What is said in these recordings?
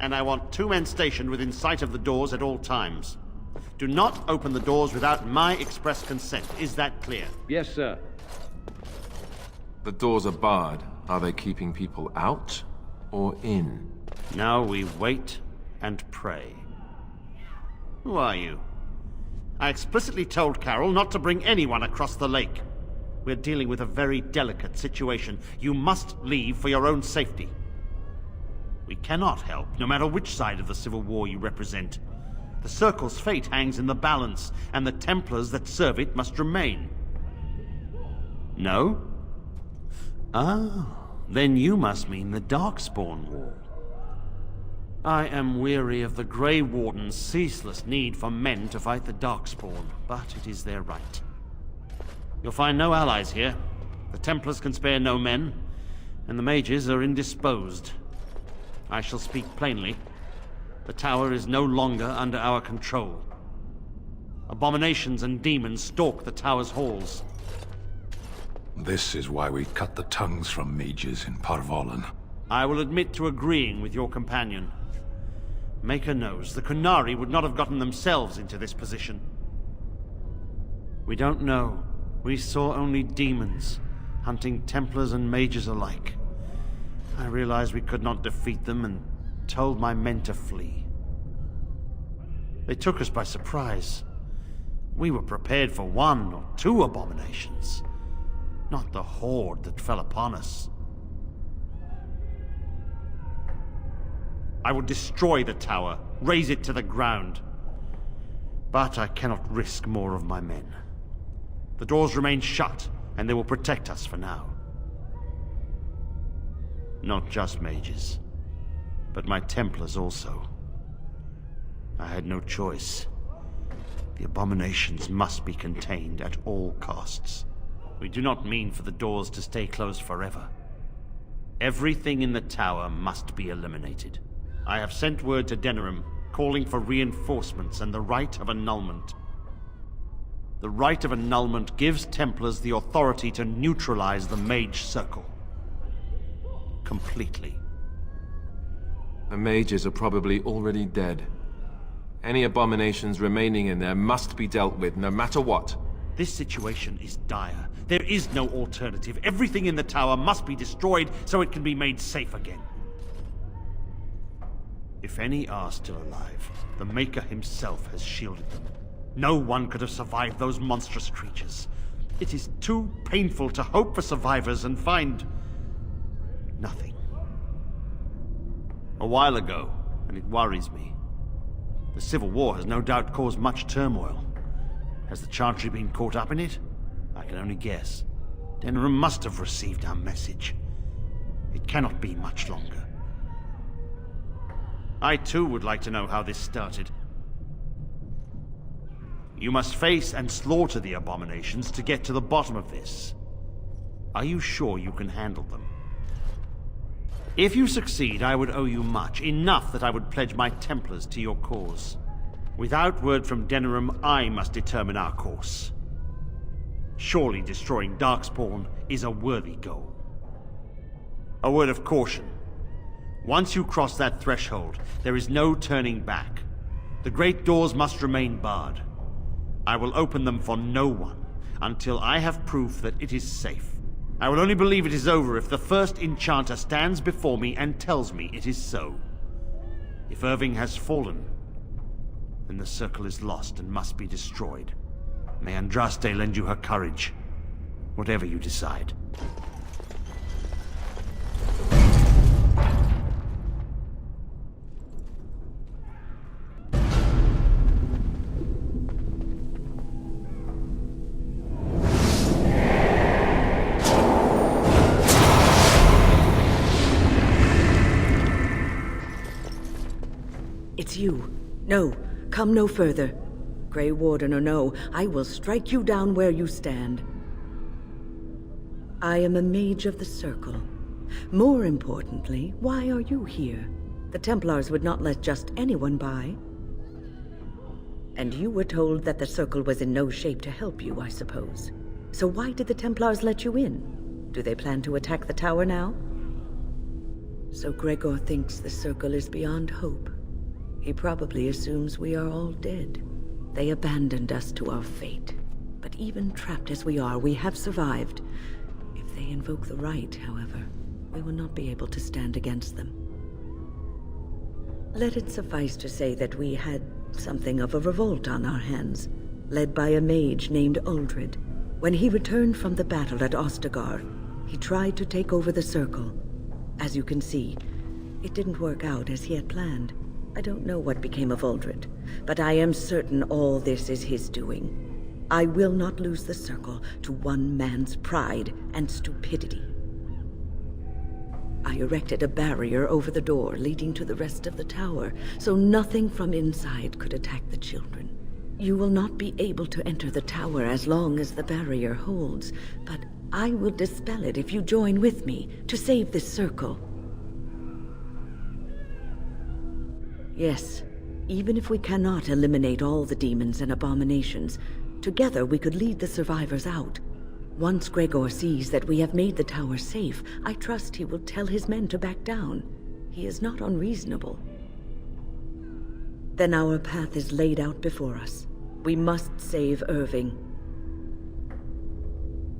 And I want 2 men stationed within sight of the doors at all times. Do not open the doors without my express consent. Is that clear? Yes, sir. The doors are barred. Are they keeping people out or in? Now we wait and pray. Who are you? I explicitly told Carol not to bring anyone across the lake. We're dealing with a very delicate situation. You must leave for your own safety. We cannot help, no matter which side of the Civil War you represent. The Circle's fate hangs in the balance, and the Templars that serve it must remain. No? Ah, then you must mean the Darkspawn War. I am weary of the Grey Warden's ceaseless need for men to fight the Darkspawn, but it is their right. You'll find no allies here. The Templars can spare no men, and the mages are indisposed. I shall speak plainly. The tower is no longer under our control. Abominations and demons stalk the tower's halls. This is why we cut the tongues from mages in Parvolan. I will admit to agreeing with your companion. Maker knows the Kunari would not have gotten themselves into this position. We don't know. We saw only demons, hunting Templars and mages alike. I realized we could not defeat them and told my men to flee. They took us by surprise. We were prepared for 1 or 2 abominations, not the horde that fell upon us. I will destroy the tower, raze it to the ground. But I cannot risk more of my men. The doors remain shut, and they will protect us for now. Not just mages, but my Templars also. I had no choice. The abominations must be contained at all costs. We do not mean for the doors to stay closed forever. Everything in the tower must be eliminated. I have sent word to Denerim, calling for reinforcements and the right of annulment. The right of annulment gives Templars the authority to neutralize the Mage Circle. Completely. The mages are probably already dead. Any abominations remaining in there must be dealt with, no matter what. This situation is dire. There is no alternative. Everything in the tower must be destroyed so it can be made safe again. If any are still alive, the Maker himself has shielded them. No one could have survived those monstrous creatures. It is too painful to hope for survivors and find nothing. A while ago, and it worries me, the Civil War has no doubt caused much turmoil. Has the Chantry been caught up in it? I can only guess. Denerim must have received our message. It cannot be much longer. I too would like to know how this started. You must face and slaughter the abominations to get to the bottom of this. Are you sure you can handle them? If you succeed, I would owe you much, enough that I would pledge my Templars to your cause. Without word from Denerim, I must determine our course. Surely destroying Darkspawn is a worthy goal. A word of caution. Once you cross that threshold, there is no turning back. The great doors must remain barred. I will open them for no one until I have proof that it is safe. I will only believe it is over if the first enchanter stands before me and tells me it is so. If Irving has fallen, then the circle is lost and must be destroyed. May Andraste lend you her courage, whatever you decide. It's you. No, come no further. Grey Warden or no, I will strike you down where you stand. I am a mage of the Circle. More importantly, why are you here? The Templars would not let just anyone by. And you were told that the Circle was in no shape to help you, I suppose. So why did the Templars let you in? Do they plan to attack the tower now? So Gregor thinks the Circle is beyond hope. He probably assumes we are all dead. They abandoned us to our fate. But even trapped as we are, we have survived. If they invoke the right, however, we will not be able to stand against them. Let it suffice to say that we had something of a revolt on our hands, led by a mage named Uldred. When he returned from the battle at Ostagar, he tried to take over the Circle. As you can see, it didn't work out as he had planned. I don't know what became of Uldred, but I am certain all this is his doing. I will not lose the Circle to one man's pride and stupidity. I erected a barrier over the door leading to the rest of the tower, so nothing from inside could attack the children. You will not be able to enter the tower as long as the barrier holds, but I will dispel it if you join with me to save this Circle. Yes, even if we cannot eliminate all the demons and abominations, together we could lead the survivors out. Once Gregor sees that we have made the tower safe, I trust he will tell his men to back down. He is not unreasonable. Then our path is laid out before us. We must save Irving.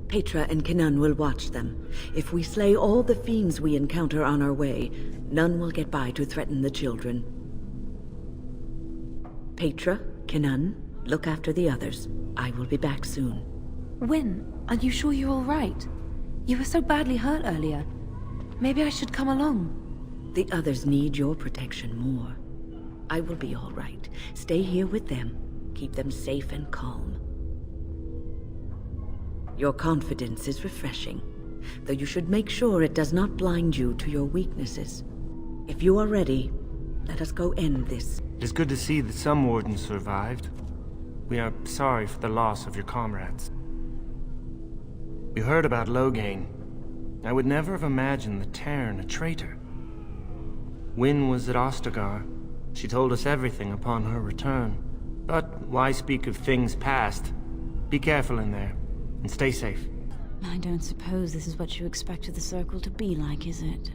Petra and Kenan will watch them. If we slay all the fiends we encounter on our way, none will get by to threaten the children. Petra, Kenan, look after the others. I will be back soon. Wyn, are you sure you're all right? You were so badly hurt earlier. Maybe I should come along. The others need your protection more. I will be all right. Stay here with them. Keep them safe and calm. Your confidence is refreshing, though you should make sure it does not blind you to your weaknesses. If you are ready, let us go end this. It is good to see that some wardens survived. We are sorry for the loss of your comrades. We heard about Loghain. I would never have imagined the Terran a traitor. Wyn was at Ostagar. She told us everything upon her return. But why speak of things past? Be careful in there, and stay safe. I don't suppose this is what you expected the Circle to be like, is it?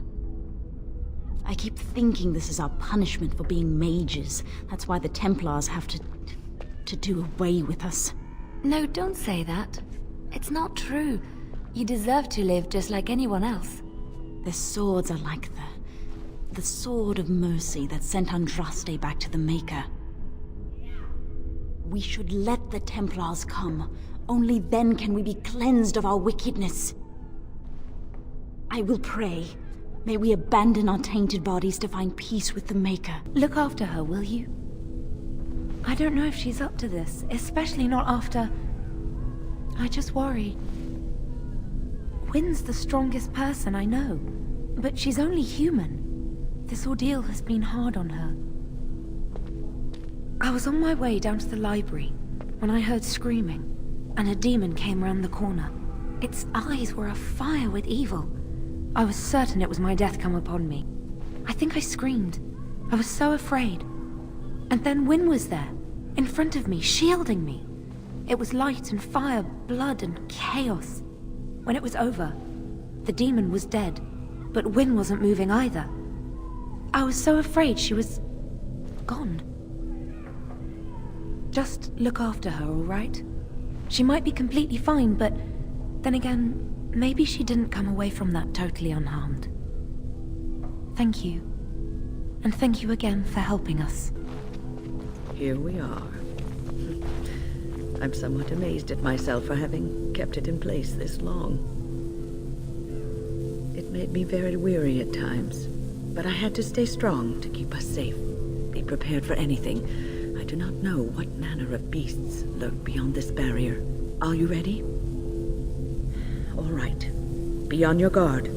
I keep thinking this is our punishment for being mages. That's why the Templars have to do away with us. No, don't say that. It's not true. You deserve to live just like anyone else. Their swords are like the sword of mercy that sent Andraste back to the Maker. We should let the Templars come. Only then can we be cleansed of our wickedness. I will pray. May we abandon our tainted bodies to find peace with the Maker. Look after her, will you? I don't know if she's up to this, especially not after... I just worry. Wyn's the strongest person I know, but she's only human. This ordeal has been hard on her. I was on my way down to the library when I heard screaming, and a demon came around the corner. Its eyes were afire with evil. I was certain it was my death come upon me. I think I screamed. I was so afraid. And then Wyn was there, in front of me, shielding me. It was light and fire, blood and chaos. When it was over, the demon was dead, but Wyn wasn't moving either. I was so afraid she was... gone. Just look after her, all right? She might be completely fine, but then again, maybe she didn't come away from that totally unharmed. Thank you. And thank you again for helping us. Here we are. I'm somewhat amazed at myself for having kept it in place this long. It made me very weary at times, but I had to stay strong to keep us safe. Be prepared for anything. I do not know what manner of beasts lurk beyond this barrier. Are you ready? All right. Be on your guard.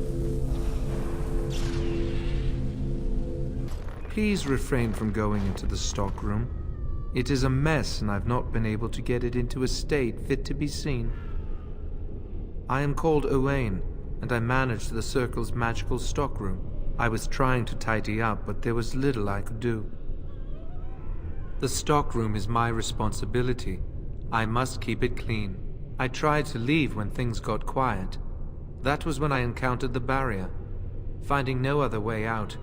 Please refrain from going into the stockroom. It is a mess, and I've not been able to get it into a state fit to be seen. I am called Owain, and I manage the Circle's magical stockroom. I was trying to tidy up, but there was little I could do. The stockroom is my responsibility. I must keep it clean. I tried to leave when things got quiet. That was when I encountered the barrier. Finding no other way out,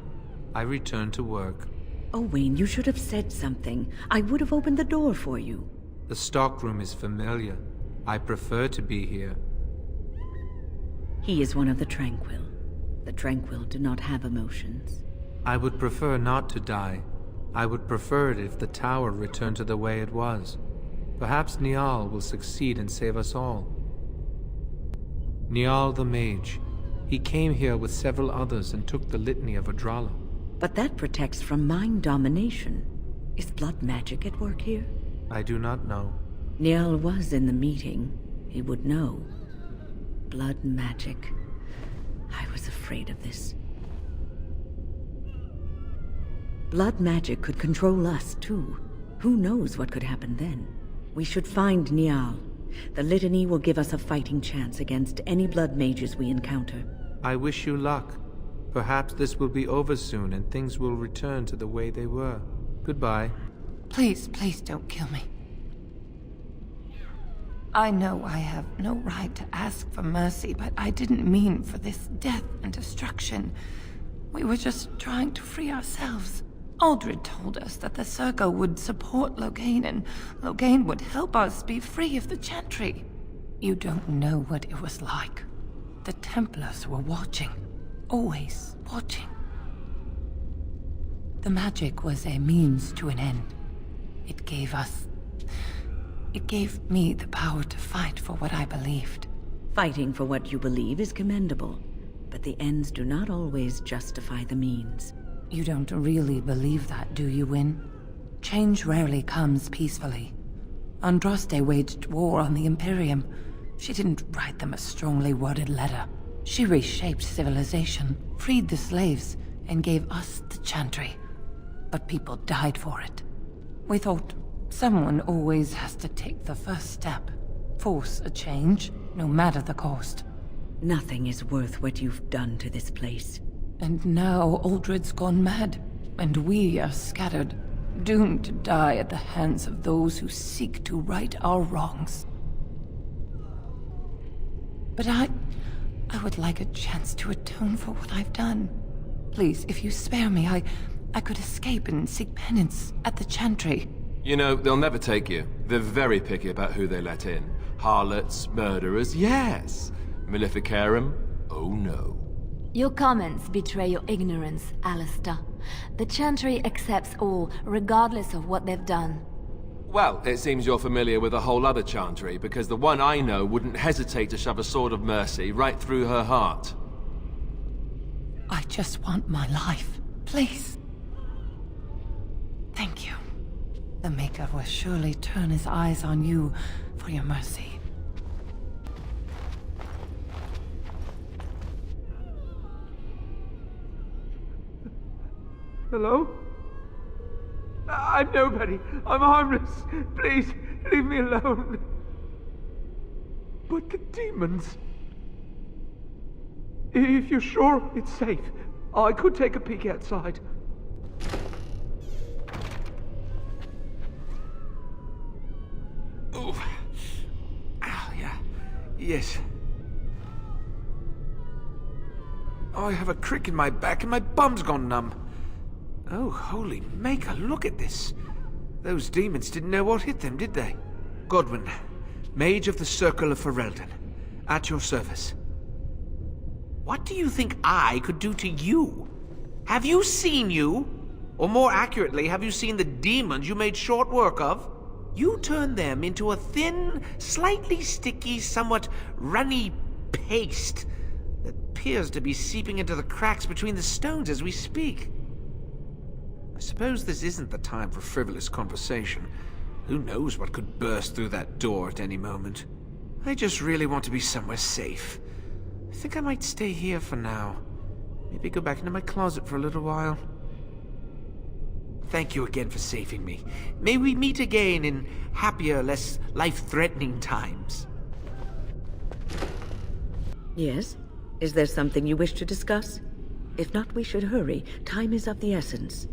I returned to work. Owain, you should have said something. I would have opened the door for you. The stockroom is familiar. I prefer to be here. He is one of the Tranquil. The Tranquil do not have emotions. I would prefer not to die. I would prefer it if the tower returned to the way it was. Perhaps Niall will succeed and save us all. Niall the Mage. He came here with several others and took the litany of Adralla. But that protects from mind domination. Is blood magic at work here? I do not know. Niall was in the meeting. He would know. Blood magic. I was afraid of this. Blood magic could control us, too. Who knows what could happen then? We should find Niall. The litany will give us a fighting chance against any blood mages we encounter. I wish you luck. Perhaps this will be over soon and things will return to the way they were. Goodbye. Please, please don't kill me. I know I have no right to ask for mercy, but I didn't mean for this death and destruction. We were just trying to free ourselves. Aldred told us that the Circle would support Loghain, and Loghain would help us be free of the Chantry. You don't know what it was like. The Templars were watching. Always watching. The magic was a means to an end. It gave me the power to fight for what I believed. Fighting for what you believe is commendable, but the ends do not always justify the means. You don't really believe that, do you, Wynne? Change rarely comes peacefully. Andraste waged war on the Imperium. She didn't write them a strongly worded letter. She reshaped civilization, freed the slaves, and gave us the Chantry. But people died for it. We thought someone always has to take the first step. Force a change, no matter the cost. Nothing is worth what you've done to this place. And now Aldred's gone mad, and we are scattered, doomed to die at the hands of those who seek to right our wrongs. But I would like a chance to atone for what I've done. Please, if you spare me, I could escape and seek penance at the Chantry. You know, they'll never take you. They're very picky about who they let in. Harlots, murderers, yes. Maleficarum, oh no. Your comments betray your ignorance, Alistair. The Chantry accepts all, regardless of what they've done. Well, it seems you're familiar with a whole other Chantry, because the one I know wouldn't hesitate to shove a sword of mercy right through her heart. I just want my life, please. Thank you. The Maker will surely turn his eyes on you for your mercy. Hello? I'm nobody. I'm harmless. Please, leave me alone. But the demons... If you're sure it's safe, I could take a peek outside. Oh. Ah, yeah. Yes. Oh, I have a crick in my back and my bum's gone numb. Oh, holy Maker, look at this. Those demons didn't know what hit them, did they? Godwin, Mage of the Circle of Ferelden, at your service. What do you think I could do to you? Have you seen you? Or more accurately, have you seen the demons you made short work of? You turned them into a thin, slightly sticky, somewhat runny paste that appears to be seeping into the cracks between the stones as we speak. I suppose this isn't the time for frivolous conversation. Who knows what could burst through that door at any moment? I just really want to be somewhere safe. I think I might stay here for now. Maybe go back into my closet for a little while. Thank you again for saving me. May we meet again in happier, less life-threatening times. Yes? Is there something you wish to discuss? If not, we should hurry. Time is of the essence.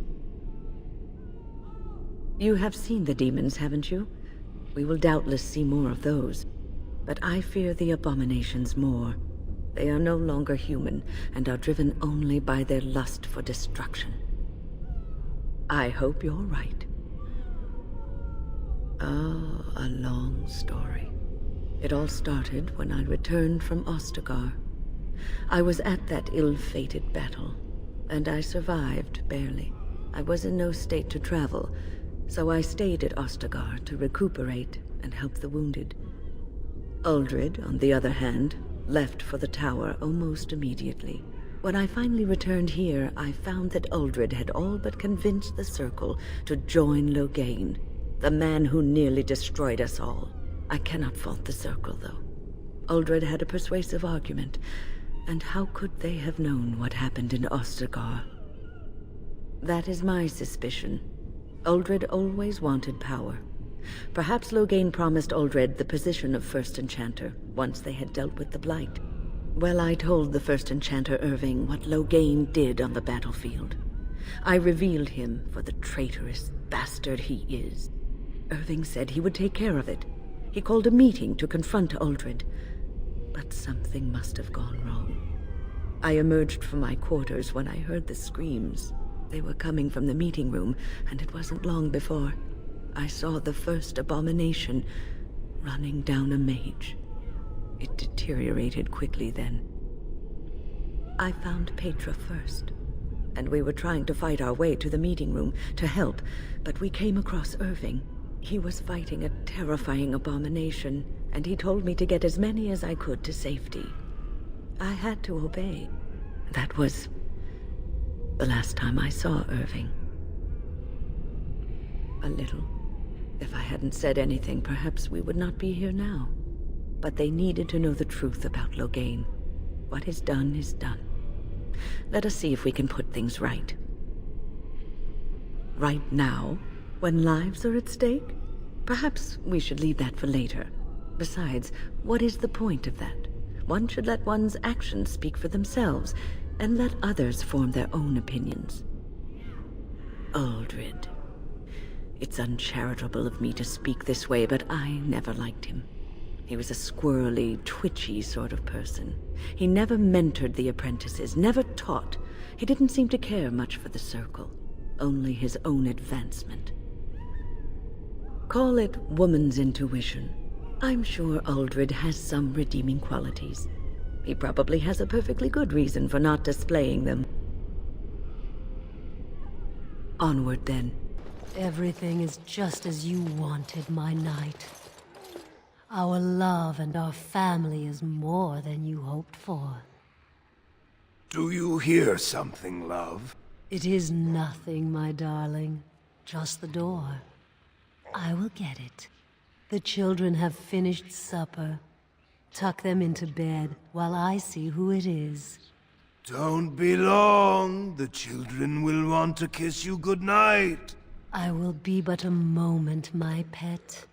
You have seen the demons, haven't you? We will doubtless see more of those. But I fear the abominations more. They are no longer human, and are driven only by their lust for destruction. I hope you're right. Ah, a long story. It all started when I returned from Ostagar. I was at that ill-fated battle, and I survived, barely. I was in no state to travel, so I stayed at Ostagar to recuperate and help the wounded. Uldred, on the other hand, left for the tower almost immediately. When I finally returned here, I found that Uldred had all but convinced the Circle to join Loghain, the man who nearly destroyed us all. I cannot fault the Circle, though. Uldred had a persuasive argument, and how could they have known what happened in Ostagar? That is my suspicion. Uldred always wanted power. Perhaps Loghain promised Uldred the position of First Enchanter once they had dealt with the Blight. Well, I told the First Enchanter Irving what Loghain did on the battlefield. I revealed him for the traitorous bastard he is. Irving said he would take care of it. He called a meeting to confront Uldred. But something must have gone wrong. I emerged from my quarters when I heard the screams. They were coming from the meeting room, and it wasn't long before I saw the first abomination running down a mage. It deteriorated quickly then. I found Petra first, and we were trying to fight our way to the meeting room to help, but we came across Irving. He was fighting a terrifying abomination, and he told me to get as many as I could to safety. I had to obey. That was the last time I saw Irving. A little. If I hadn't said anything, perhaps we would not be here now. But they needed to know the truth about Loghain. What is done is done. Let us see if we can put things right. Right now, when lives are at stake? Perhaps we should leave that for later. Besides, what is the point of that? One should let one's actions speak for themselves, and let others form their own opinions. Uldred. It's uncharitable of me to speak this way, but I never liked him. He was a squirrely, twitchy sort of person. He never mentored the apprentices, never taught. He didn't seem to care much for the Circle, only his own advancement. Call it woman's intuition. I'm sure Uldred has some redeeming qualities. He probably has a perfectly good reason for not displaying them. Onward, then. Everything is just as you wanted, my knight. Our love and our family is more than you hoped for. Do you hear something, love? It is nothing, my darling. Just the door. I will get it. The children have finished supper. Tuck them into bed while I see who it is. Don't be long. The children will want to kiss you goodnight. I will be but a moment, my pet.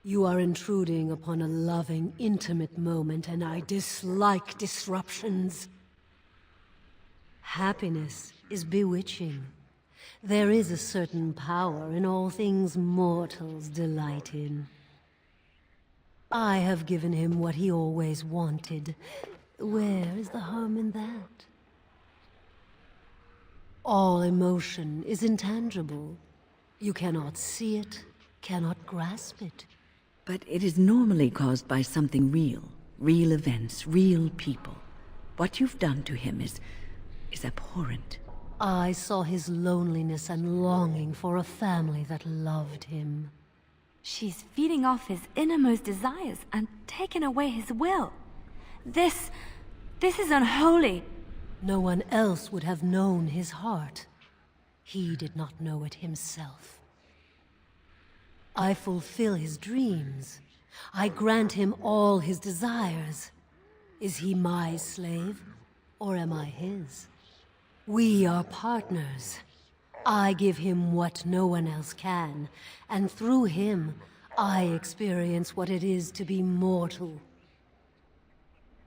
You are intruding upon a loving, intimate moment, and I dislike disruptions. Happiness is bewitching. There is a certain power in all things mortals delight in. I have given him what he always wanted. Where is the harm in that? All emotion is intangible. You cannot see it, cannot grasp it. But it is normally caused by something real. Real events, real people. What you've done to him is abhorrent. I saw his loneliness and longing for a family that loved him. She's feeding off his innermost desires and taking away his will. This is unholy. No one else would have known his heart. He did not know it himself. I fulfill his dreams. I grant him all his desires. Is he my slave, or am I his? We are partners. I give him what no one else can, and through him, I experience what it is to be mortal.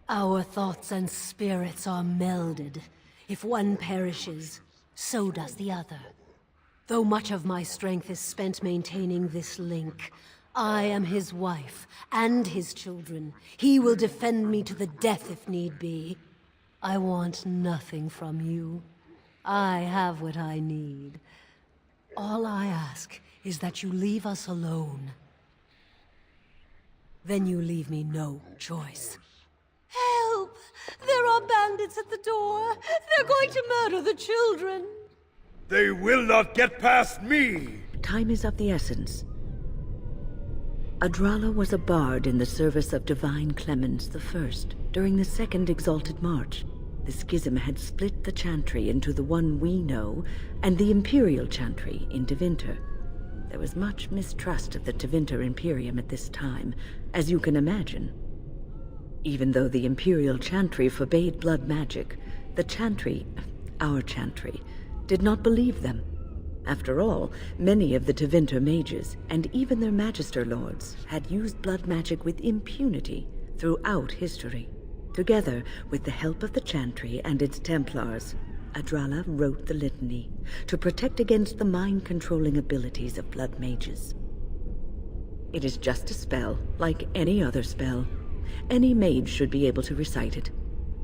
Our thoughts and spirits are melded. If one perishes, so does the other. Though much of my strength is spent maintaining this link, I am his wife, and his children. He will defend me to the death if need be. I want nothing from you. I have what I need. All I ask is that you leave us alone. Then you leave me no choice. Help! There are bandits at the door! They're going to murder the children! They will not get past me! Time is of the essence. Adrala was a bard in the service of Divine Clemens I. During the Second Exalted March, the schism had split the Chantry into the one we know and the Imperial Chantry in Tevinter. There was much mistrust of the Tevinter Imperium at this time, as you can imagine. Even though the Imperial Chantry forbade blood magic, the Chantry, our Chantry, did not believe them. After all, many of the Tevinter mages, and even their Magister Lords, had used blood magic with impunity throughout history. Together, with the help of the Chantry and its Templars, Adrala wrote the litany to protect against the mind-controlling abilities of blood mages. It is just a spell, like any other spell. Any mage should be able to recite it.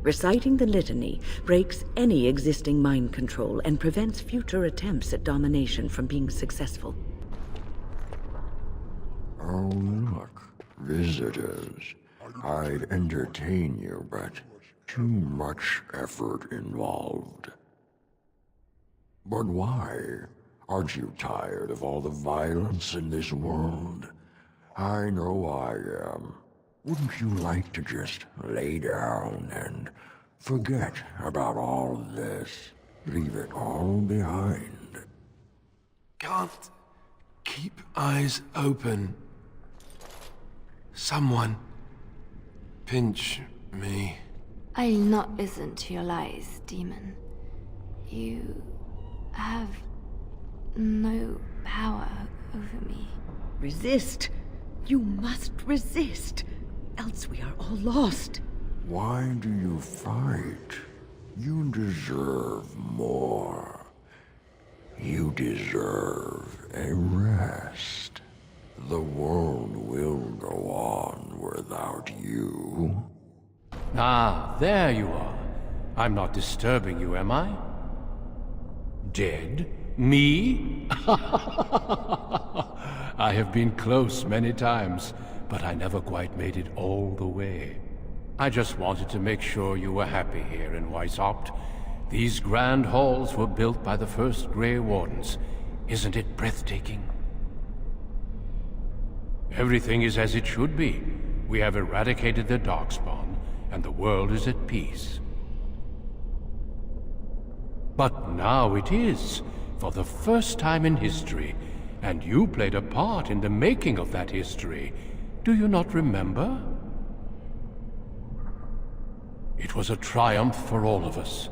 Reciting the litany breaks any existing mind control and prevents future attempts at domination from being successful. Oh, look. Visitors. I'd entertain you, but too much effort involved. But why? Aren't you tired of all the violence in this world? I know I am. Wouldn't you like to just lay down and forget about all this? Leave it all behind. Can't keep eyes open. Someone pinch me. I'll not listen to your lies, demon. You have no power over me. Resist. You must resist. Else we are all lost. Why do you fight? You deserve more. You deserve a rest. The world will go on without you. Ah, there you are. I'm not disturbing you, am I? Dead? Me? I have been close many times, but I never quite made it all the way. I just wanted to make sure you were happy here in Weishaupt. These grand halls were built by the first Grey Wardens. Isn't it breathtaking? Everything is as it should be. We have eradicated the Darkspawn, and the world is at peace. But now it is, for the first time in history, and you played a part in the making of that history. Do you not remember? It was a triumph for all of us,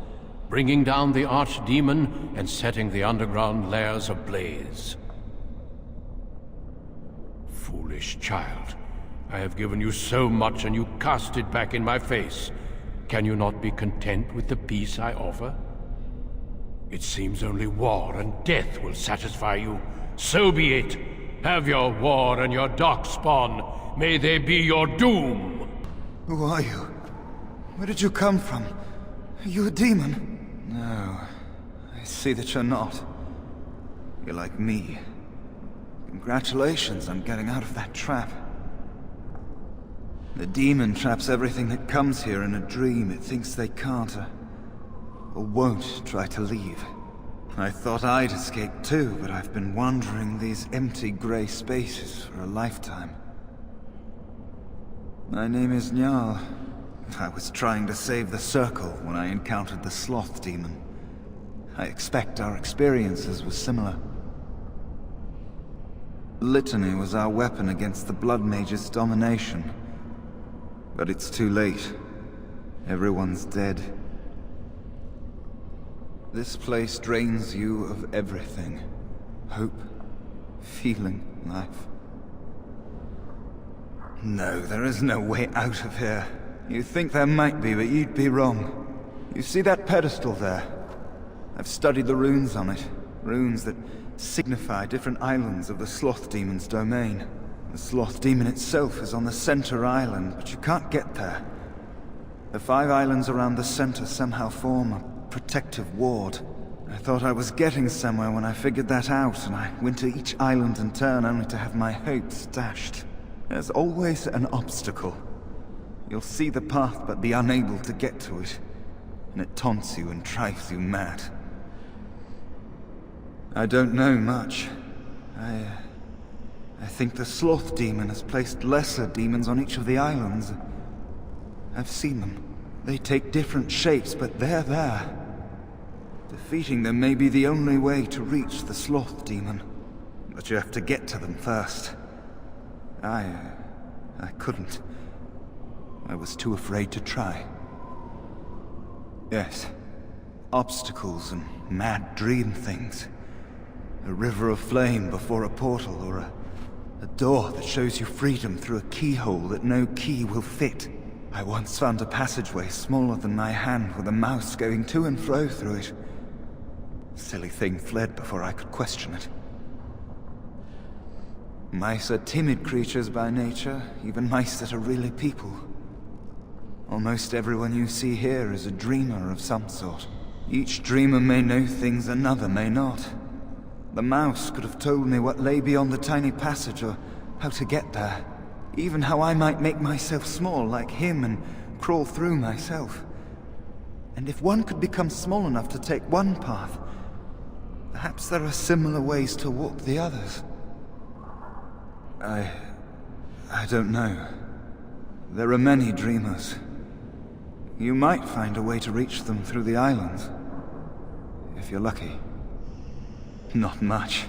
bringing down the Archdemon and setting the underground lairs ablaze. Foolish child. I have given you so much and you cast it back in my face. Can you not be content with the peace I offer? It seems only war and death will satisfy you. So be it. Have your war and your Darkspawn. May they be your doom. Who are you? Where did you come from? Are you a demon? No. I see that you're not. You're like me. Congratulations on getting out of that trap. The demon traps everything that comes here in a dream it thinks they can't or won't try to leave. I thought I'd escape too, but I've been wandering these empty grey spaces for a lifetime. My name is Njal. I was trying to save the Circle when I encountered the Sloth Demon. I expect our experiences were similar. Litany was our weapon against the Blood Mage's domination. But it's too late. Everyone's dead. This place drains you of everything. Hope, feeling, life. No, there is no way out of here. You think there might be, but you'd be wrong. You see that pedestal there? I've studied the runes on it. Runes that signify different islands of the Sloth Demon's domain. The sloth demon itself is on the center island, but you can't get there. The 5 islands around the center somehow form a protective ward. I thought I was getting somewhere when I figured that out, and I went to each island in turn only to have my hopes dashed. There's always an obstacle. You'll see the path but be unable to get to it, and it taunts you and drives you mad. I don't know much. I think the sloth demon has placed lesser demons on each of the islands. I've seen them. They take different shapes, but they're there. Defeating them may be the only way to reach the sloth demon. But you have to get to them first. I couldn't. I was too afraid to try. Yes. Obstacles and mad dream things. A river of flame before a portal, or a door that shows you freedom through a keyhole that no key will fit. I once found a passageway smaller than my hand with a mouse going to and fro through it. Silly thing fled before I could question it. Mice are timid creatures by nature, even mice that are really people. Almost everyone you see here is a dreamer of some sort. Each dreamer may know things another may not. The mouse could have told me what lay beyond the tiny passage, or how to get there. Even how I might make myself small like him and crawl through myself. And if one could become small enough to take one path, perhaps there are similar ways to walk the others. I don't know. There are many dreamers. You might find a way to reach them through the islands, if you're lucky. Not much.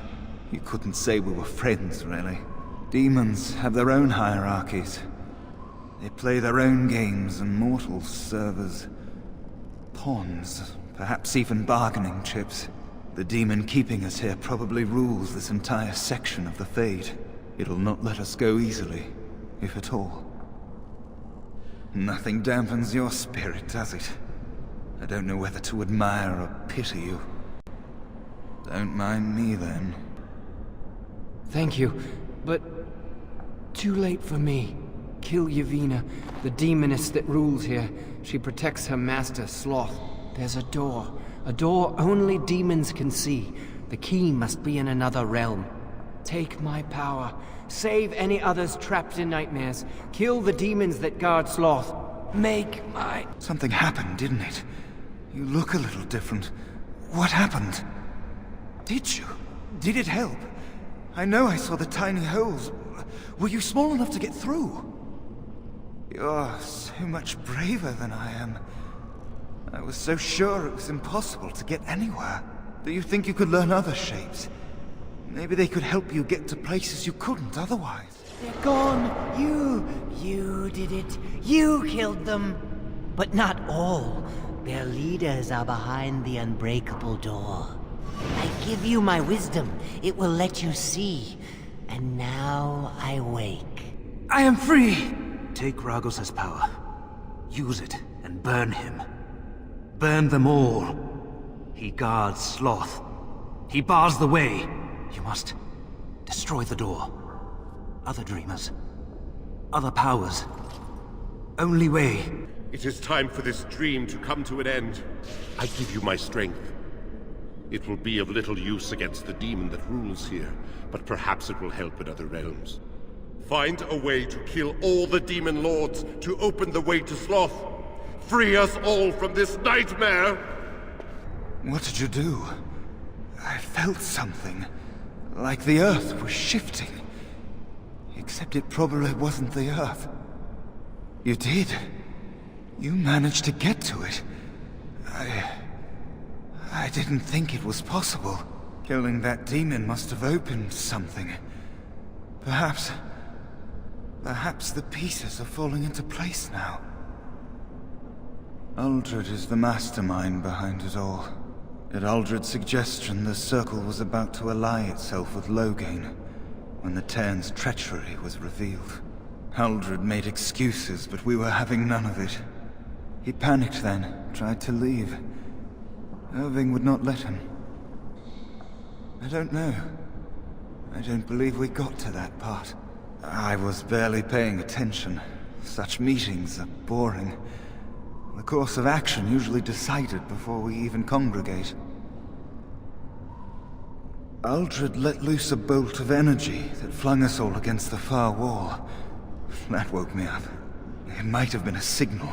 You couldn't say we were friends, really. Demons have their own hierarchies. They play their own games, and mortals serve as pawns, perhaps even bargaining chips. The demon keeping us here probably rules this entire section of the Fade. It'll not let us go easily, if at all. Nothing dampens your spirit, does it? I don't know whether to admire or pity you. Don't mind me, then. Thank you, but too late for me. Kill Yevina, the demoness that rules here. She protects her master, Sloth. There's a door only demons can see. The key must be in another realm. Take my power. Save any others trapped in nightmares. Kill the demons that guard Sloth. Make my... Something happened, didn't it? You look a little different. What happened? Did you? Did it help? I know I saw the tiny holes. Were you small enough to get through? You're so much braver than I am. I was so sure it was impossible to get anywhere. Do you think you could learn other shapes? Maybe they could help you get to places you couldn't otherwise. They're gone. You did it. You killed them. But not all. Their leaders are behind the unbreakable door. I give you my wisdom. It will let you see. And now I wake. I am free! Take Ragos' power. Use it and burn him. Burn them all. He guards Sloth. He bars the way. You must destroy the door. Other dreamers. Other powers. Only way. It is time for this dream to come to an end. I give you my strength. It will be of little use against the demon that rules here, but perhaps it will help in other realms. Find a way to kill all the demon lords to open the way to Sloth. Free us all from this nightmare! What did you do? I felt something. Like the Earth was shifting. Except it probably wasn't the Earth. You did. You managed to get to it. I didn't think it was possible. Killing that demon must have opened something. Perhaps the pieces are falling into place now. Uldred is the mastermind behind it all. At Uldred's suggestion, the Circle was about to ally itself with Loghain when the Terns' treachery was revealed. Uldred made excuses, but we were having none of it. He panicked then, tried to leave. Irving would not let him. I don't know. I don't believe we got to that part. I was barely paying attention. Such meetings are boring. The course of action usually decided before we even congregate. Uldred let loose a bolt of energy that flung us all against the far wall. That woke me up. It might have been a signal.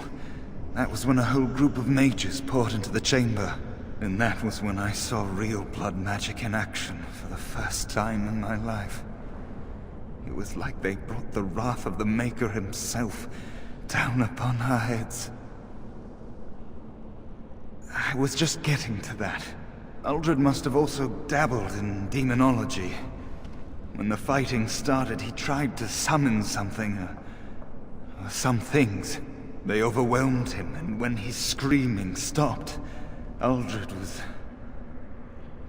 That was when a whole group of mages poured into the chamber. And that was when I saw real blood magic in action for the first time in my life. It was like they brought the wrath of the Maker himself down upon our heads. I was just getting to that. Uldred must have also dabbled in demonology. When the fighting started, he tried to summon something, or some things. They overwhelmed him, and when his screaming stopped, Uldred was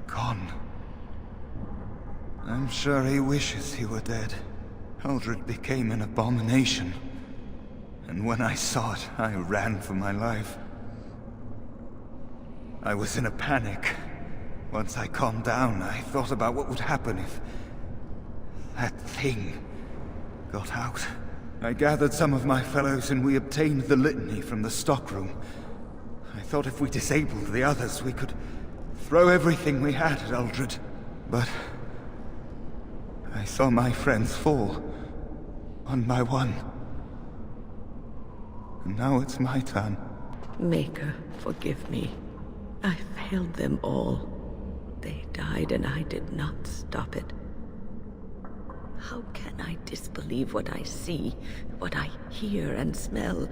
gone. I'm sure he wishes he were dead. Uldred became an abomination. And when I saw it, I ran for my life. I was in a panic. Once I calmed down, I thought about what would happen if that thing got out. I gathered some of my fellows and we obtained the litany from the stockroom. I thought if we disabled the others, we could throw everything we had at Uldred. But I saw my friends fall, one by one. And now it's my turn. Maker, forgive me. I failed them all. They died and I did not stop it. How can I disbelieve what I see, what I hear and smell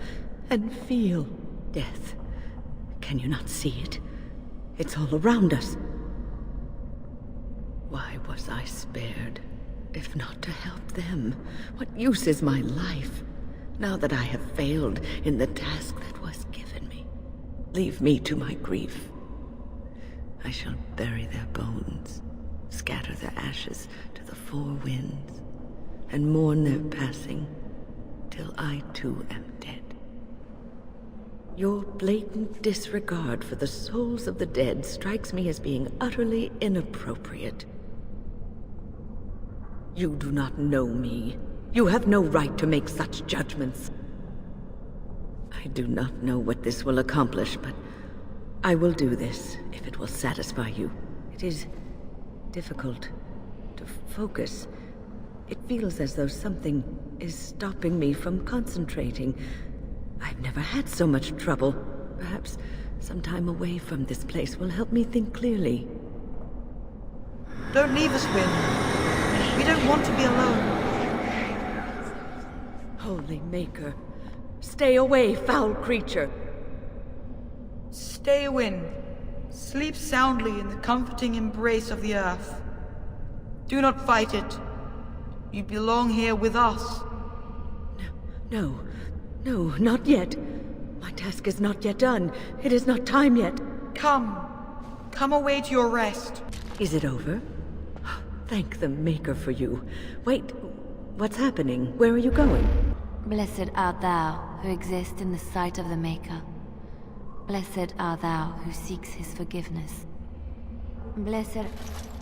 and feel? Death. Can you not see it? It's all around us. Why was I spared, if not to help them? What use is my life, now that I have failed in the task that was given me? Leave me to my grief. I shall bury their bones, scatter their ashes to the four winds, and mourn their passing, till I too am dead. Your blatant disregard for the souls of the dead strikes me as being utterly inappropriate. You do not know me. You have no right to make such judgments. I do not know what this will accomplish, but I will do this if it will satisfy you. It is difficult to focus. It feels as though something is stopping me from concentrating. I've never had so much trouble. Perhaps some time away from this place will help me think clearly. Don't leave us, Wynne. We don't want to be alone. Holy Maker, stay away, foul creature! Stay, Wynne. Sleep soundly in the comforting embrace of the earth. Do not fight it. You belong here with us. No, not yet. My task is not yet done. It is not time yet. Come away to your rest. Is it over? Thank the Maker for you. Wait, what's happening? Where are you going? Blessed art thou who exists in the sight of the Maker. Blessed art thou who seeks his forgiveness. Blessed...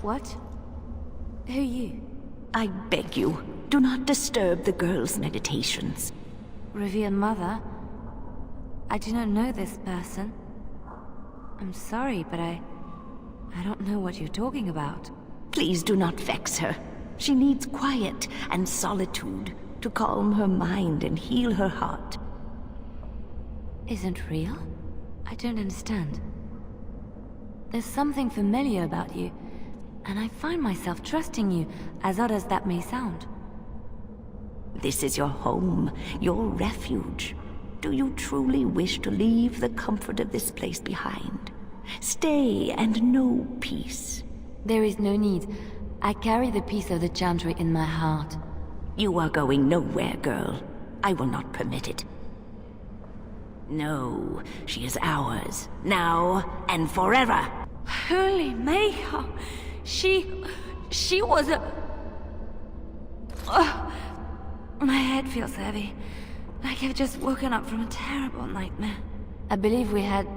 What? Who are you? I beg you, do not disturb the girl's meditations. Revered Mother, I do not know this person. I'm sorry, but I don't know what you're talking about. Please do not vex her. She needs quiet and solitude to calm her mind and heal her heart. Isn't real? I don't understand. There's something familiar about you, and I find myself trusting you, as odd as that may sound. This is your home, your refuge. Do you truly wish to leave the comfort of this place behind? Stay and know peace. There is no need. I carry the peace of the Chantry in my heart. You are going nowhere, girl. I will not permit it. No, she is ours, now and forever. Holy Maker! She was a... My head feels heavy, like I've just woken up from a terrible nightmare. I believe we had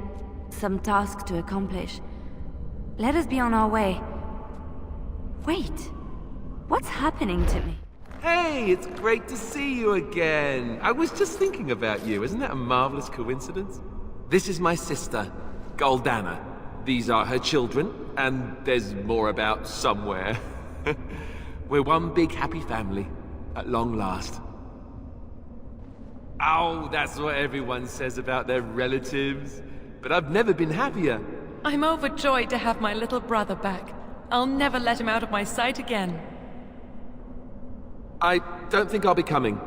some task to accomplish. Let us be on our way. Wait, what's happening to me? Hey, it's great to see you again. I was just thinking about you. Isn't that a marvelous coincidence? This is my sister, Goldana. These are her children, and there's more about somewhere. We're one big happy family, at long last. Oh, that's what everyone says about their relatives. But I've never been happier. I'm overjoyed to have my little brother back. I'll never let him out of my sight again. I don't think I'll be coming.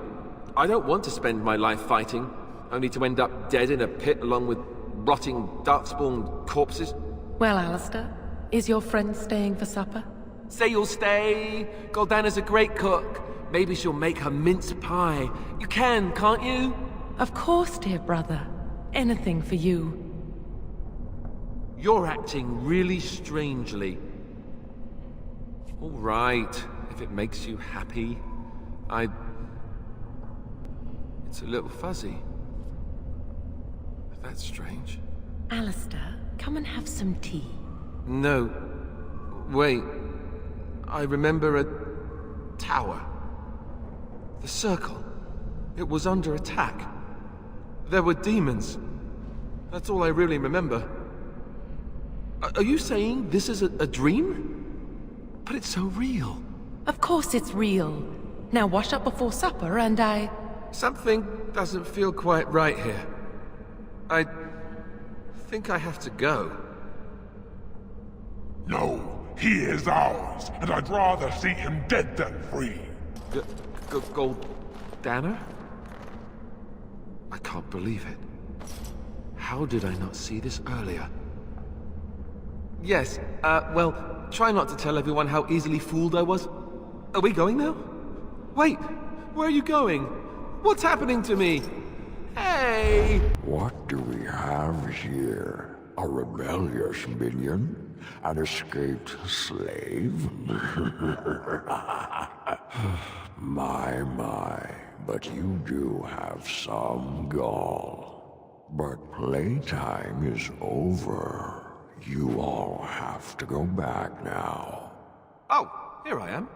I don't want to spend my life fighting, only to end up dead in a pit along with rotting, dark-spawned corpses. Well, Alistair, is your friend staying for supper? Say you'll stay. Goldana's a great cook. Maybe she'll make her mince pie. You can, can't you? Of course, dear brother. Anything for you. You're acting really strangely. All right, if it makes you happy. It's a little fuzzy. That's strange. Alistair, come and have some tea. No. Wait. I remember a tower. The circle. It was under attack. There were demons. That's all I really remember. Are you saying this is a dream? But it's so real. Of course it's real. Now wash up before supper and Something doesn't feel quite right here. I think I have to go. No, he is ours, and I'd rather see him dead than free. Goldana? I can't believe it. How did I not see this earlier? Yes, well, try not to tell everyone how easily fooled I was. Are we going now? Wait, where are you going? What's happening to me? Hey! What do we have here? A rebellious minion? An escaped slave? My, but you do have some gall. But playtime is over. You all have to go back now. Oh, here I am.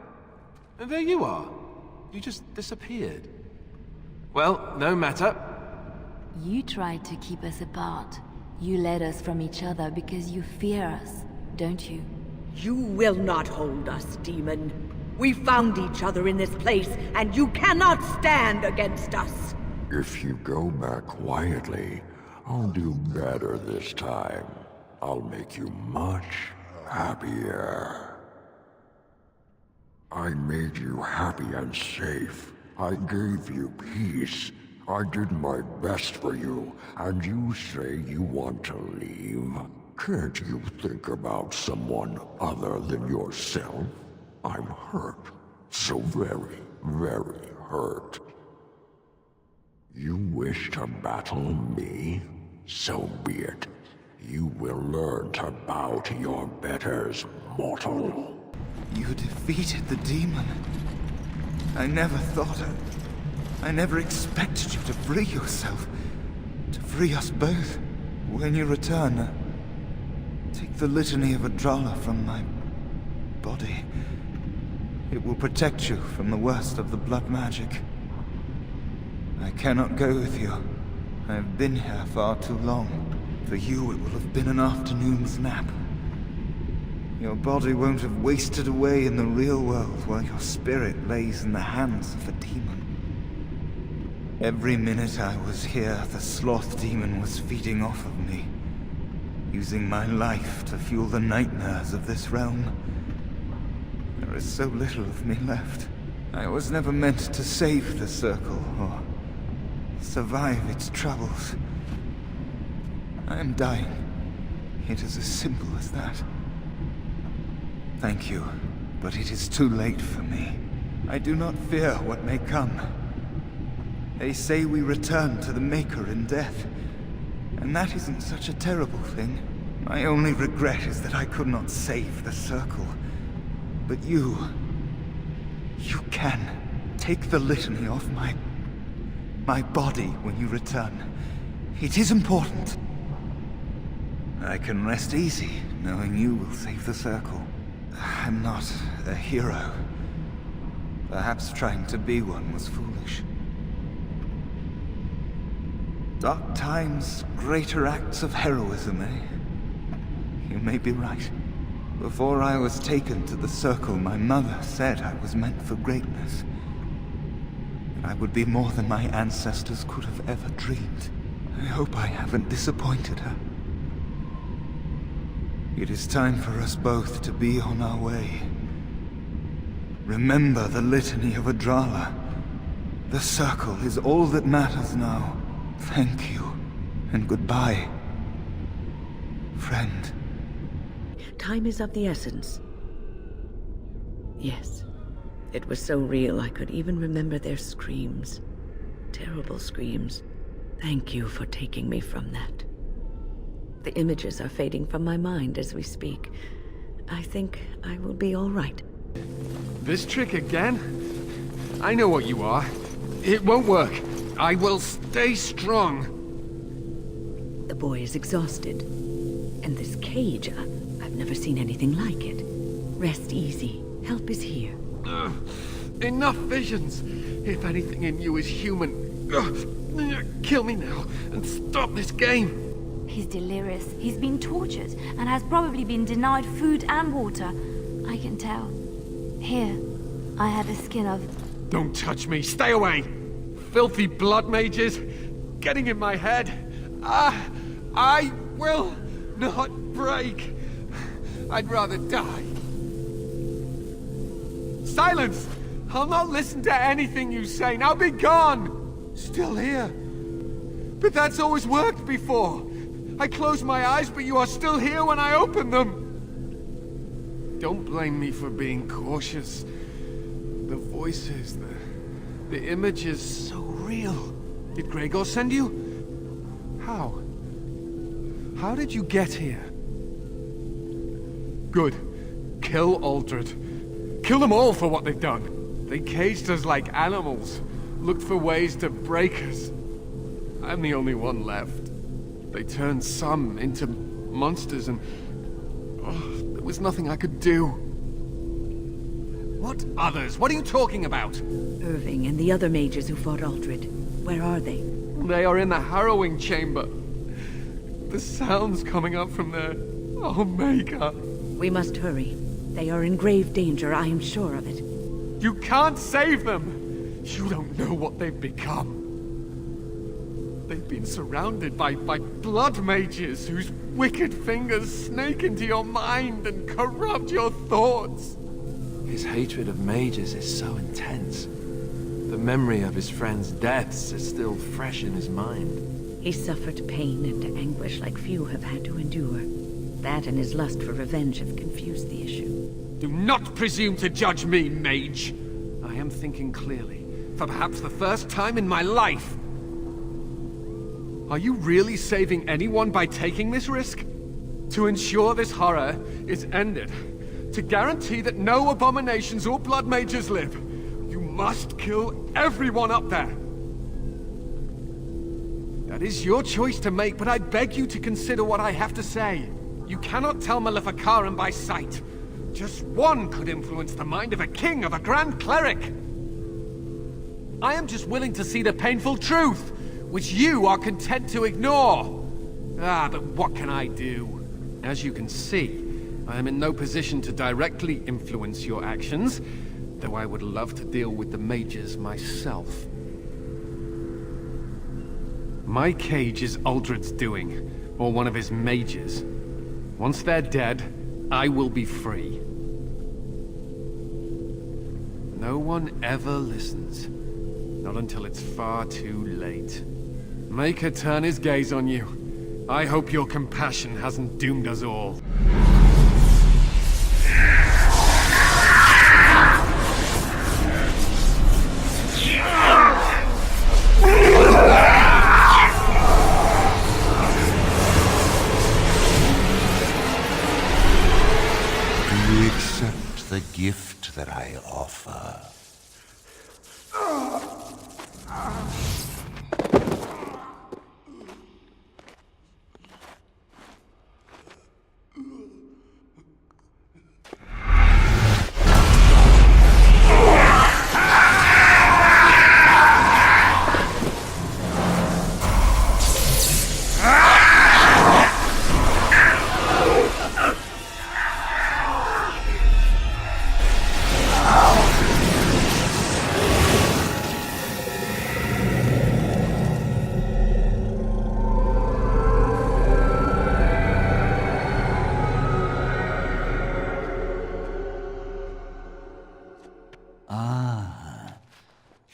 And there you are. You just disappeared. Well, no matter. You tried to keep us apart. You led us from each other because you fear us, don't you? You will not hold us, demon. We found each other in this place, and you cannot stand against us. If you go back quietly, I'll do better this time. I'll make you much happier. I made you happy and safe. I gave you peace. I did my best for you, and you say you want to leave? Can't you think about someone other than yourself? I'm hurt. So very, very hurt. You wish to battle me? So be it. You will learn to bow to your betters, mortal. You defeated the demon. I never thought I never expected you to free yourself. To free us both. When you return, take the litany of Adrala from my body. It will protect you from the worst of the blood magic. I cannot go with you. I have been here far too long. For you, it will have been an afternoon's nap. Your body won't have wasted away in the real world while your spirit lays in the hands of the demon. Every minute I was here, the sloth demon was feeding off of me, using my life to fuel the nightmares of this realm. There is so little of me left. I was never meant to save the Circle, or survive its troubles. I am dying. It is as simple as that. Thank you, but it is too late for me. I do not fear what may come. They say we return to the Maker in death, and that isn't such a terrible thing. My only regret is that I could not save the Circle. But you can. Take the litany off my body when you return. It is important. I can rest easy, knowing you will save the Circle. I'm not a hero. Perhaps trying to be one was foolish. Dark times, greater acts of heroism, eh? You may be right. Before I was taken to the Circle, my mother said I was meant for greatness. And I would be more than my ancestors could have ever dreamed. I hope I haven't disappointed her. It is time for us both to be on our way. Remember the litany of Adrala. The Circle is all that matters now. Thank you, and goodbye, friend. Time is of the essence. Yes. It was so real I could even remember their screams. Terrible screams. Thank you for taking me from that. The images are fading from my mind as we speak. I think I will be all right. This trick again? I know what you are. It won't work. I will stay strong. The boy is exhausted. And this cage, I've never seen anything like it. Rest easy. Help is here. Enough visions. If anything in you is human, kill me now and stop this game. He's delirious. He's been tortured and has probably been denied food and water. I can tell. Here, I have the skin of... Don't touch me. Stay away. Filthy blood mages getting in my head. I will not break. I'd rather die. Silence! I'll not listen to anything you say. Now be gone! Still here. But that's always worked before. I close my eyes, but you are still here when I open them. Don't blame me for being cautious. The voices, the images, so real. Did Gregor send you? How? How did you get here? Good. Kill Aldred. Kill them all for what they've done. They caged us like animals, looked for ways to break us. I'm the only one left. They turned some into monsters and... there was nothing I could do. What others? What are you talking about? Irving and the other mages who fought Aldred. Where are they? They are in the harrowing chamber. The sounds coming up from there. Oh, Maker. We must hurry. They are in grave danger, I am sure of it. You can't save them! You don't know what they've become. They've been surrounded by blood mages whose wicked fingers snake into your mind and corrupt your thoughts. His hatred of mages is so intense. The memory of his friends' deaths is still fresh in his mind. He suffered pain and anguish like few have had to endure. That and his lust for revenge have confused the issue. Do not presume to judge me, mage! I am thinking clearly, for perhaps the first time in my life. Are you really saving anyone by taking this risk? To ensure this horror is ended, to guarantee that no abominations or blood mages live, you must kill everyone up there. That is your choice to make, but I beg you to consider what I have to say. You cannot tell Maleficarum by sight. Just one could influence the mind of a king, of a grand cleric. I am just willing to see the painful truth, which you are content to ignore. But what can I do? As you can see, I am in no position to directly influence your actions, though I would love to deal with the mages myself. My cage is Aldred's doing, or one of his mages. Once they're dead, I will be free. No one ever listens. Not until it's far too late. Maker turn his gaze on you. I hope your compassion hasn't doomed us all. Do you accept the gift that I offer?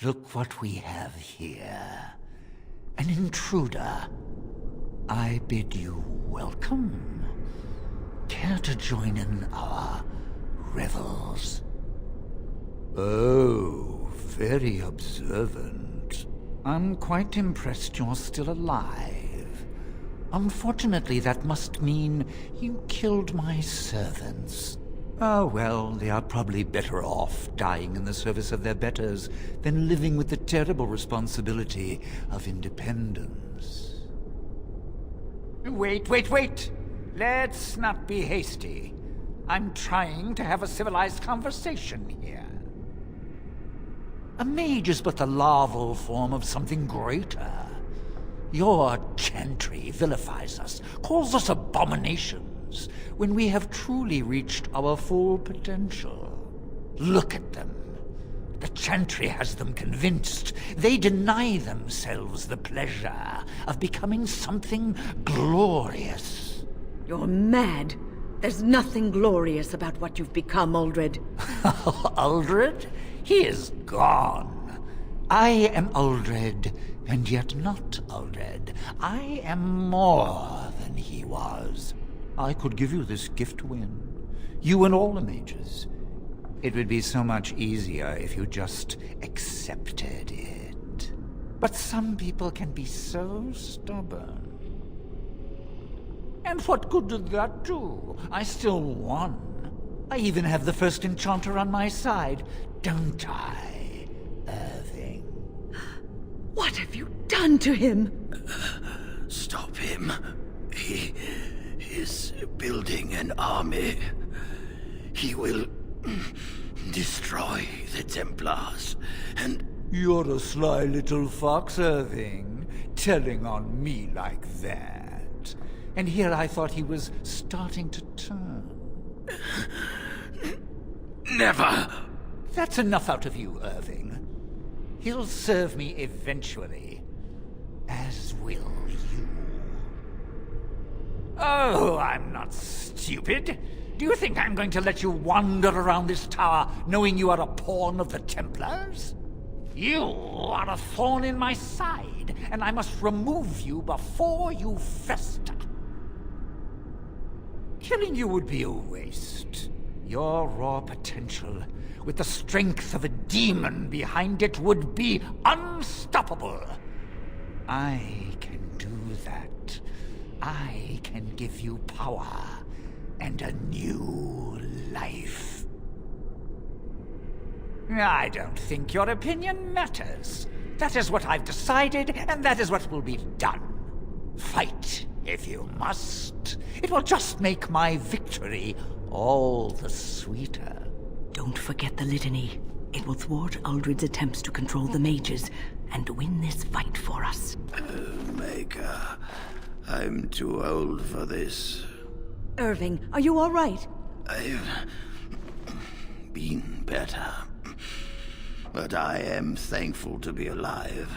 Look what we have here. An intruder. I bid you welcome. Care to join in our revels? Oh, very observant. I'm quite impressed you're still alive. Unfortunately, that must mean you killed my servants. Oh, well, they are probably better off dying in the service of their betters than living with the terrible responsibility of independence. Wait! Let's not be hasty. I'm trying to have a civilized conversation here. A mage is but the larval form of something greater. Your chantry vilifies us, calls us abominations, when we have truly reached our full potential. Look at them. The chantry has them convinced. They deny themselves the pleasure of becoming something glorious. You're mad. There's nothing glorious about what you've become, Uldred. Uldred? He is gone. I am Uldred, and yet not Uldred. I am more than he was. I could give you this gift to win. You and all the mages. It would be so much easier if you just accepted it. But some people can be so stubborn. And what good did that do? I still won. I even have the first enchanter on my side, don't I, Irving? What have you done to him? Stop him. He is building an army. He will destroy the Templars, and... You're a sly little fox, Irving, telling on me like that. And here I thought he was starting to turn. Never! That's enough out of you, Irving. He'll serve me eventually. As will you. Oh, I'm not stupid. Do you think I'm going to let you wander around this tower knowing you are a pawn of the Templars? You are a thorn in my side, and I must remove you before you fester. Killing you would be a waste. Your raw potential, with the strength of a demon behind it, would be unstoppable. I can do that. I can give you power and a new life. I don't think your opinion matters. That is what I've decided, and that is what will be done. Fight, if you must. It will just make my victory all the sweeter. Don't forget the litany. It will thwart Uldred's attempts to control the mages and win this fight for us. Maker, I'm too old for this. Irving, are you all right? I've been better. But I am thankful to be alive.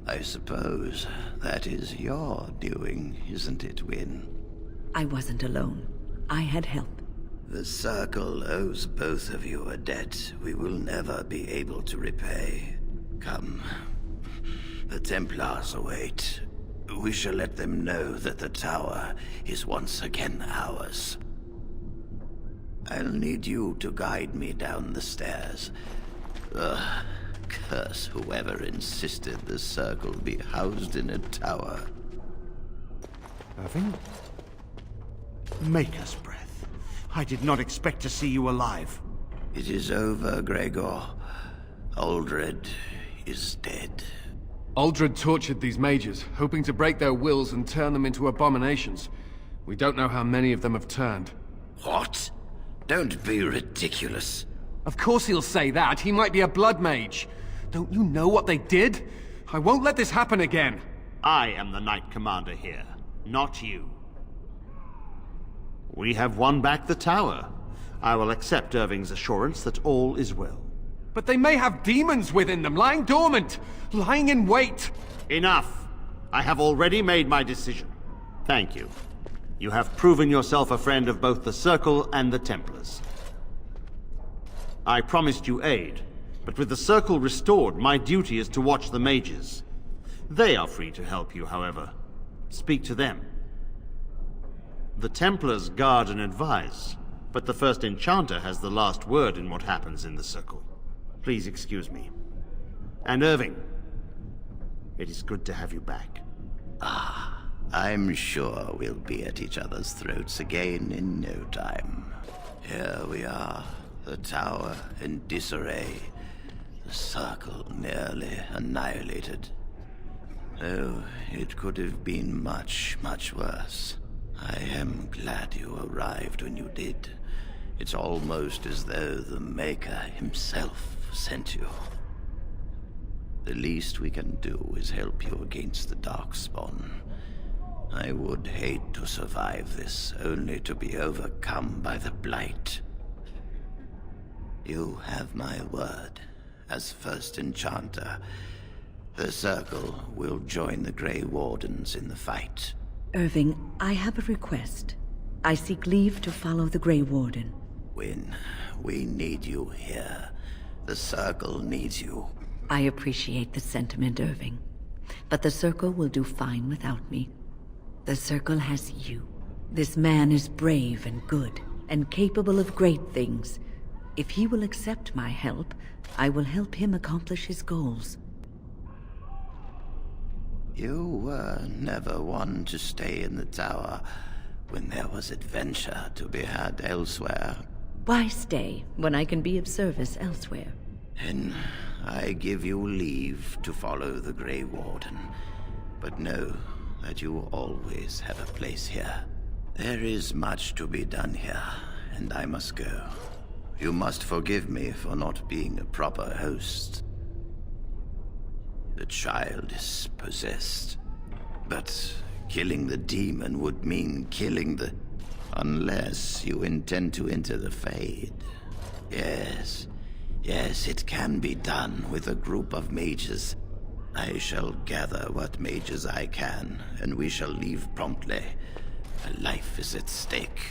I suppose that is your doing, isn't it, Wynne? I wasn't alone. I had help. The Circle owes both of you a debt we will never be able to repay. Come. The Templars await. We shall let them know that the tower is once again ours. I'll need you to guide me down the stairs. Curse whoever insisted the Circle be housed in a tower. Irving? Maker's breath. I did not expect to see you alive. It is over, Gregor. Uldred is dead. Uldred tortured these mages, hoping to break their wills and turn them into abominations. We don't know how many of them have turned. What? Don't be ridiculous. Of course he'll say that. He might be a blood mage. Don't you know what they did? I won't let this happen again. I am the Knight Commander here, not you. We have won back the tower. I will accept Irving's assurance that all is well. But they may have demons within them, lying dormant, lying in wait. Enough! I have already made my decision. Thank you. You have proven yourself a friend of both the Circle and the Templars. I promised you aid, But with the circle restored, my duty is to watch the mages. They are free to help you, however. Speak to them. The Templars guard and advise, but the first enchanter has the last word in what happens in the circle. Please excuse me. And Irving, it is good to have you back. I'm sure we'll be at each other's throats again in no time. Here we are, the tower in disarray, the circle nearly annihilated. Oh, it could have been much, much worse. I am glad you arrived when you did. It's almost as though the Maker himself sent you. The least we can do is help you against the Darkspawn. I would hate to survive this, only to be overcome by the Blight. You have my word. As first enchanter, the Circle will join the Grey Wardens in the fight. Irving, I have a request. I seek leave to follow the Grey Warden. When we need you here, the Circle needs you. I appreciate the sentiment, Irving. But the Circle will do fine without me. The Circle has you. This man is brave and good, and capable of great things. If he will accept my help, I will help him accomplish his goals. You were never one to stay in the tower when there was adventure to be had elsewhere. Why stay when I can be of service elsewhere? Then I give you leave to follow the Grey Warden. But know that you always have a place here. There is much to be done here, and I must go. You must forgive me for not being a proper host. The child is possessed. But killing the demon would mean killing the... Unless you intend to enter the Fade. Yes, it can be done with a group of mages. I shall gather what mages I can, and we shall leave promptly. A life is at stake.